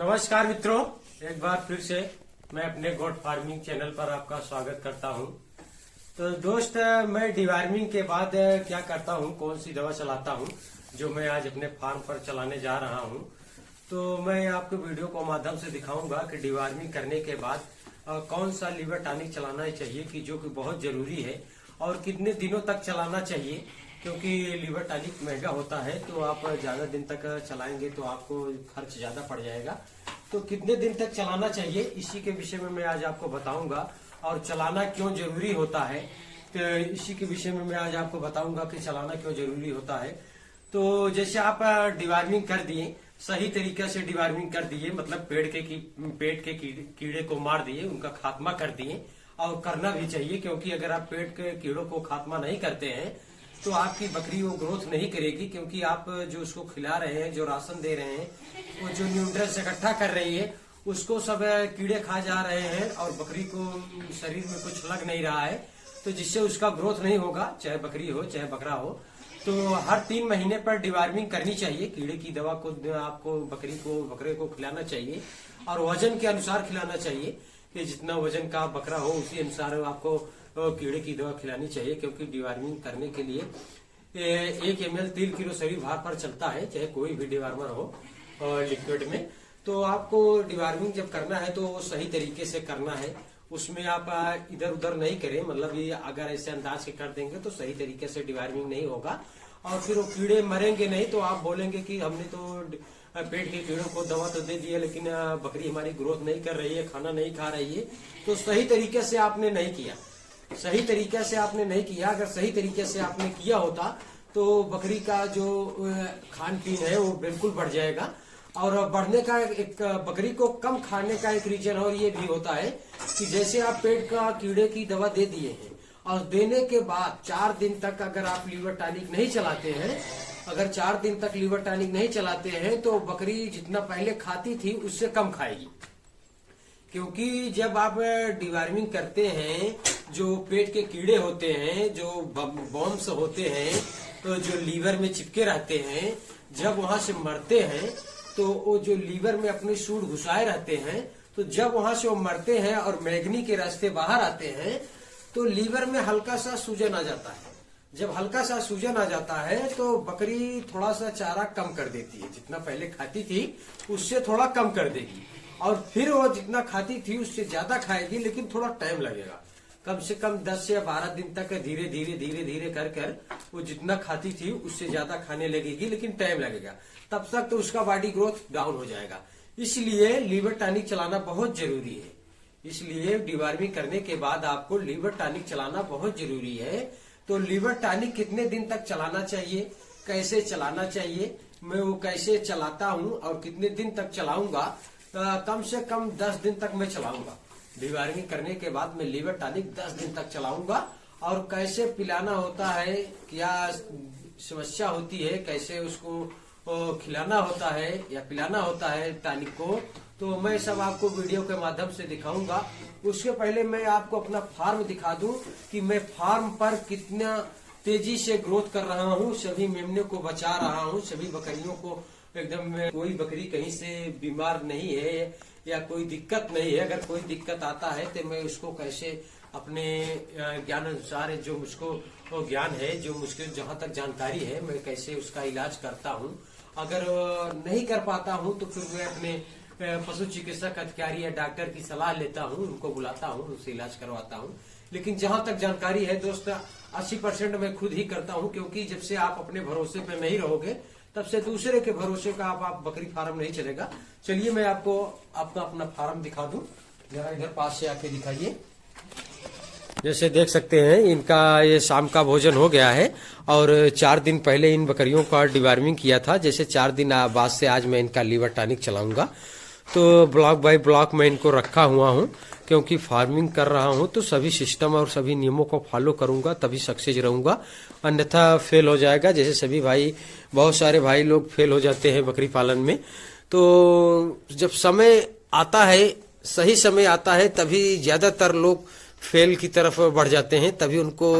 नमस्कार मित्रों, एक बार फिर से मैं अपने गोट फार्मिंग चैनल पर आपका स्वागत करता हूं। तो दोस्त, मैं डिवार्मिंग के बाद क्या करता हूं, कौन सी दवा चलाता हूं जो मैं आज अपने फार्म पर चलाने जा रहा हूं। तो मैं आपको वीडियो को माध्यम से दिखाऊंगा कि डिवार्मिंग करने के बाद कौन सा लीवर टॉनिक चलाना चाहिए कि जो कि बहुत जरूरी है और कितने दिनों तक चलाना चाहिए, क्योंकि लीवर टॉनिक महंगा होता है। तो आप ज्यादा दिन तक चलाएंगे तो आपको खर्च ज्यादा पड़ जाएगा। तो कितने दिन तक चलाना चाहिए इसी के विषय में मैं आज आपको बताऊंगा, और चलाना क्यों जरूरी होता है तो इसी के विषय में मैं आज आपको बताऊंगा कि चलाना क्यों जरूरी होता है। तो जैसे आप डिवार्मिंग कर दिए, सही तरीके से डिवार्मिंग कर दिए, मतलब पेट के कीड़े को मार दिए, उनका खात्मा कर दिए, और करना भी चाहिए, क्योंकि अगर आप पेट के कीड़ों को खात्मा नहीं करते हैं तो आपकी बकरी वो ग्रोथ नहीं करेगी, क्योंकि आप जो उसको खिला रहे हैं, जो राशन दे रहे हैं, वो जो न्यूट्रिएंट्स इकट्ठा कर रही है उसको सब कीड़े खा जा रहे हैं और बकरी को शरीर में कुछ लग नहीं रहा है, तो जिससे उसका ग्रोथ नहीं होगा, चाहे बकरी हो चाहे बकरा हो। तो हर 3 महीने पर डिवार्मिंग करनी चाहिए। कीड़े की दवा को आपको बकरे को खिलाना चाहिए, और वजन के अनुसार खिलाना चाहिए कि जितना वजन का बकरा हो उसी अनुसार आपको कीड़े की दवा खिलानी चाहिए। क्योंकि डिवार्मिंग करने के लिए 1 ml 3 किलो शरीर भार पर चलता है, चाहे कोई भी डिवार्मर हो लिक्विड में। तो आपको डिवार्मिंग जब करना है तो सही तरीके से करना है, उसमें आप इधर उधर नहीं करें। मतलब ये अगर ऐसे अंदाज से कर देंगे तो सही तरीके से डिवार्मिंग नहीं होगा, और फिर वो कीड़े मरेंगे नहीं। तो आप बोलेंगे कि हमने तो पेट के कीड़ों को दवा तो दे दी है, लेकिन बकरी हमारी ग्रोथ नहीं कर रही है, खाना नहीं खा रही है। तो सही तरीके से आपने नहीं किया, सही तरीके से आपने नहीं किया। अगर सही तरीके से आपने किया होता तो बकरी का जो खान पीन है वो बिल्कुल बढ़ जाएगा। और बढ़ने का एक बकरी को कम खाने का एक रीजन और ये भी होता है कि जैसे आप पेट का कीड़े की दवा दे दिए हैं और देने के बाद 4 दिन तक अगर आप लीवर टॉनिक नहीं चलाते हैं, अगर 4 दिन तक लीवर टॉनिक नहीं चलाते हैं तो बकरी जितना पहले खाती थी उससे कम खाएगी। क्योंकि जब आप डिवार्मिंग करते हैं, जो पेट के कीड़े होते हैं, जो बॉम्ब्स होते हैं, तो जो लीवर में चिपके रहते हैं, जब वहां से मरते हैं तो वो जो लीवर में अपने सूढ़ घुसाए रहते हैं, तो जब वहां से वो मरते हैं और मैग्नी के रास्ते बाहर आते हैं तो लीवर में हल्का सा सूजन आ जाता है। जब हल्का सा सूजन आ जाता है तो बकरी थोड़ा सा चारा कम कर देती है, जितना पहले खाती थी उससे थोड़ा कम कर देगी, और फिर वो जितना खाती थी उससे ज्यादा खाएगी, लेकिन थोड़ा टाइम लगेगा। कम से कम 10 से 12 दिन तक धीरे धीरे कर वो जितना खाती थी उससे ज्यादा खाने लगेगी, लेकिन टाइम लगेगा। तब तक तो उसका बॉडी ग्रोथ डाउन हो जाएगा। इसलिए लीवर टॉनिक चलाना बहुत जरूरी है। इसलिए डिवार्मिंग करने के बाद आपको लीवर टॉनिक चलाना बहुत जरूरी है। तो लीवर टॉनिक कितने दिन तक चलाना चाहिए, कैसे चलाना चाहिए, मैं वो कैसे चलाता हूँ और कितने दिन तक चलाऊंगा, कम से कम 10 दिन तक मैं चलाऊंगा। डिवार्मिंग करने के बाद मैं लीवर टॉनिक 10 दिन तक चलाऊंगा। और कैसे पिलाना होता है, क्या समस्या होती है, कैसे उसको खिलाना होता है या पिलाना होता है टॉनिक को, तो मैं सब आपको वीडियो के माध्यम से दिखाऊंगा। उसके पहले मैं आपको अपना फार्म दिखा दूं कि मैं फार्म पर कितना तेजी से ग्रोथ कर रहा हूं, सभी मेमने को बचा रहा हूं, सभी बकरियों को एकदम, कोई बकरी कहीं से बीमार नहीं है या कोई दिक्कत नहीं है। अगर कोई दिक्कत आता है तो मैं उसको कैसे अपने ज्ञान अनुसार, जो मुझको ज्ञान है, जो मुझको जहां तक जानकारी है, मैं कैसे उसका इलाज करता हूं। अगर नहीं कर पाता हूं तो फिर मैं अपने पशु चिकित्सक अधिकारी या डॉक्टर की सलाह लेता हूं, उनको बुलाता हूं, उनसे इलाज करवाता हूं। लेकिन जहां तक जानकारी है दोस्त, 80% मैं खुद ही करता हूं, क्योंकि जब से आप अपने भरोसे पे नहीं रहोगे तब से दूसरे के भरोसे का आप बकरी फार्म नहीं चलेगा। चलिए मैं आपको अपना फार्म दिखा दूं, जरा इधर पास से आके दिखाइए। जैसे देख सकते हैं इनका ये शाम का भोजन हो गया है, और 4 दिन पहले इन बकरियों का डिवार्मिंग किया था। जैसे 4 दिन बाद से आज मैं इनका लीवर टॉनिक चलाऊंगा। तो ब्लॉक बाय ब्लॉक मैं इनको रखा हुआ हूं, क्योंकि फार्मिंग कर रहा हूं तो सभी सिस्टम और सभी नियमों को फॉलो करूंगा, तभी सक्सेस रहूंगा, अन्यथा फेल हो जाएगा। जैसे सभी भाई, बहुत सारे भाई लोग फेल हो जाते हैं बकरी पालन में। तो जब समय आता है, सही समय आता है, तभी ज्यादातर लोग फेल की तरफ बढ़ जाते हैं। तभी उनको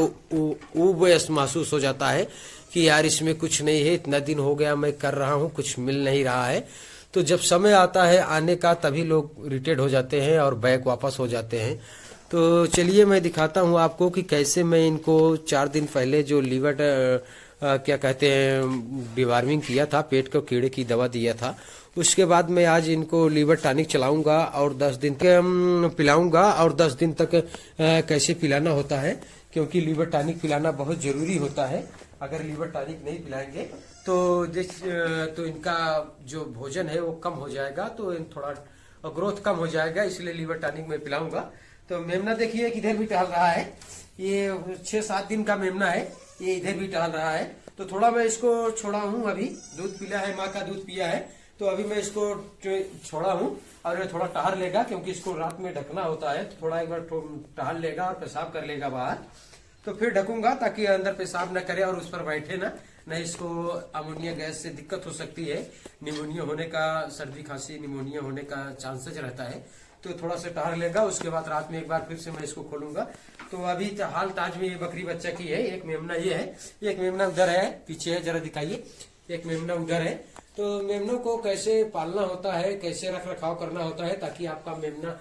ऊब महसूस हो जाता है कि यार इसमें कुछ नहीं है, इतना दिन हो गया मैं कर रहा हूं, कुछ मिल नहीं रहा है। तो जब समय आता है आने का तभी लोग रिटायर्ड हो जाते हैं और बैक वापस हो जाते हैं। तो चलिए मैं दिखाता हूँ आपको कि कैसे मैं इनको 4 दिन पहले जो लीवर क्या कहते हैं डिवार्मिंग किया था, पेट को कीड़े की दवा दिया था, उसके बाद मैं आज इनको लीवर टॉनिक चलाऊंगा और 10 दिन तक पिलाऊंगा। और 10 दिन तक कैसे पिलाना होता है, क्योंकि लीवर टॉनिक पिलाना बहुत जरूरी होता है। अगर लीवर टॉनिक नहीं पिलाएंगे तो इनका जो भोजन है वो कम हो जाएगा, तो थोड़ा ग्रोथ कम हो जाएगा, इसलिए लीवर टॉनिक मैं पिलाऊंगा। तो मेमना देखिए किधर भी टहल रहा है, ये 6-7 दिन का मेमना है, ये इधर भी टहल रहा है। तो थोड़ा मैं इसको छोड़ा हूँ, अभी दूध पिला है, माँ का दूध पिया है, तो अभी मैं इसको छोड़ा हूँ और ये थोड़ा टहल लेगा, क्योंकि इसको रात में ढकना होता है। थोड़ा एक बार टहल लेगा और पेशाब कर लेगा बाहर, तो फिर ढकूंगा ताकि अंदर पेशाब न करे और उस पर बैठे ना, नहीं इसको अमोनिया गैस से दिक्कत हो सकती है, निमोनिया होने का, सर्दी खांसी निमोनिया होने का चांसेस रहता है। तो थोड़ा सा टहल लेगा, उसके बाद रात में एक बार फिर से मैं इसको खोलूंगा। तो अभी हाल ताज में ये बकरी बच्चा की है, एक मेमना ये है, एक मेमना उधर है, पीछे है, जरा दिखाइए, एक मेमना उधर है। तो मेमनों को कैसे पालना होता है, कैसे रख रखाव करना होता है ताकि आपका मेमना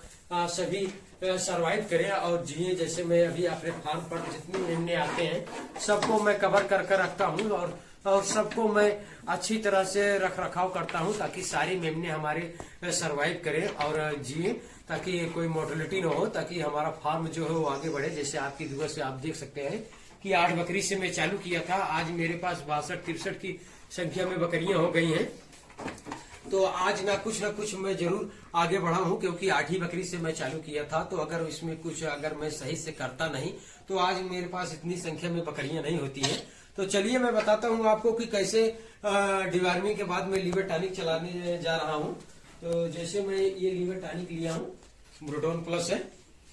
सभी सरवाइव करे और जिए। जैसे मैं अभी अपने फार्म पर जितने मेमने आते हैं सबको मैं कवर कर रखता हूँ और सबको मैं अच्छी तरह से रख रखाव करता हूँ ताकि सारी मेमने हमारे सरवाइव करें और जिए, ताकि कोई मोर्टेलिटी ना हो, ताकि हमारा फार्म जो है वो आगे बढ़े। जैसे आपकी दुआ से आप देख सकते हैं कि 8 बकरी से मैं चालू किया था, आज मेरे पास 62-63 की संख्या में बकरियां हो गई हैं। तो आज ना कुछ मैं जरूर आगे बढ़ा हूं, क्योंकि 8 ही बकरी से मैं चालू किया था। तो अगर इसमें कुछ अगर मैं सही से करता नहीं तो आज मेरे पास इतनी संख्या में बकरियां नहीं होती हैं। तो चलिए मैं बताता हूं आपको कि कैसे डिवार्मिंग के बाद मैं लीवर टॉनिक चलाने जा रहा हूं। तो जैसे मैं ये लीवर टॉनिक लिया हूं, ब्रोटोन प्लस है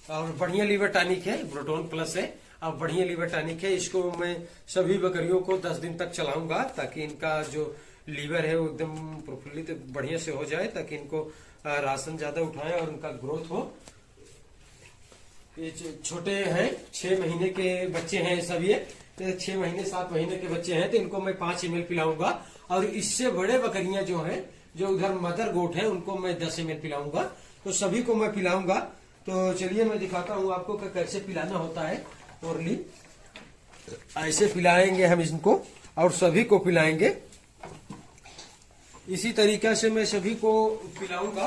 और बढ़िया लीवर टॉनिक है, ब्रोटोन प्लस है, अब बढ़िया लीवर टॉनिक है। इसको मैं सभी बकरियों को 10 दिन तक चलाऊंगा ताकि इनका जो लीवर है वो एकदम प्रफुल्लित बढ़िया से हो जाए, ताकि इनको राशन ज्यादा उठाए और उनका ग्रोथ हो। ये छोटे हैं, 6 महीने के बच्चे हैं सब, ये 6 महीने 7 महीने के बच्चे हैं। तो इनको मैं 5 ml पिलाऊंगा और इससे बड़े बकरियां जो हैं, जो उधर मदर गोट है, उनको मैं 10 ml पिलाऊंगा। तो सभी को मैं पिलाऊंगा। तो चलिए मैं दिखाता हूँ आपको कि कैसे पिलाना होता है। ओरली ऐसे पिलाएंगे हम इनको और सभी को पिलाएंगे। इसी तरीके से मैं सभी को पिलाऊंगा,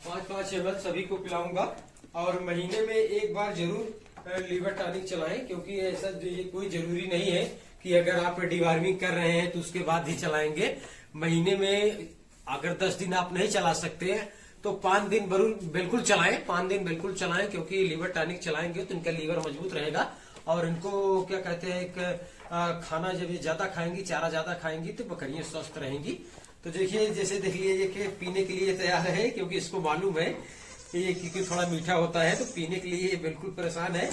5-5 ml सभी को पिलाऊंगा। और महीने में एक बार जरूर लीवर टॉनिक चलाएं, क्योंकि ऐसा ये कोई जरूरी नहीं है कि अगर आप डिवार्मिंग कर रहे हैं तो उसके बाद ही चलाएंगे। महीने में अगर 10 दिन आप नहीं चला सकते हैं तो 5 दिन बिल्कुल चलाएं, 5 दिन बिल्कुल चलाएं, क्योंकि लीवर टॉनिक चलाएंगे तो इनका लीवर मजबूत रहेगा। और इनको क्या कहते हैं, एक खाना जब ये ज्यादा खाएंगी, चारा ज्यादा खाएंगी तो बकरियां स्वस्थ रहेंगी। तो देखिए, जैसे देख लीजिए कि पीने के लिए तैयार है, क्योंकि इसको मालूम है ये क्योंकि थोड़ा मीठा होता है, तो पीने के लिए ये बिल्कुल परेशान है।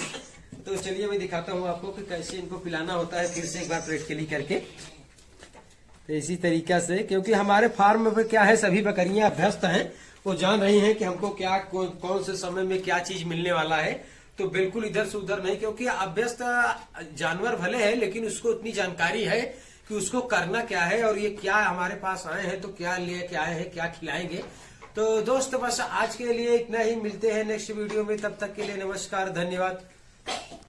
तो चलिए मैं दिखाता हूँ आपको कि कैसे इनको पिलाना होता है, फिर से एक बार प्रैक्टिकली करके। तो इसी तरीका से, क्योंकि हमारे फार्म में क्या है, सभी बकरियां अभ्यस्त हैं, वो जान रही हैं कि हमको क्या कौन से समय में क्या चीज मिलने वाला है। तो बिल्कुल इधर से उधर नहीं, क्योंकि अभ्यस्त जानवर भले है लेकिन उसको इतनी जानकारी है कि उसको करना क्या है और ये क्या हमारे पास आए हैं तो क्या लेके आए हैं, क्या खिलाएंगे। तो दोस्त बस आज के लिए इतना ही, मिलते हैं नेक्स्ट वीडियो में, तब तक के लिए नमस्कार, धन्यवाद।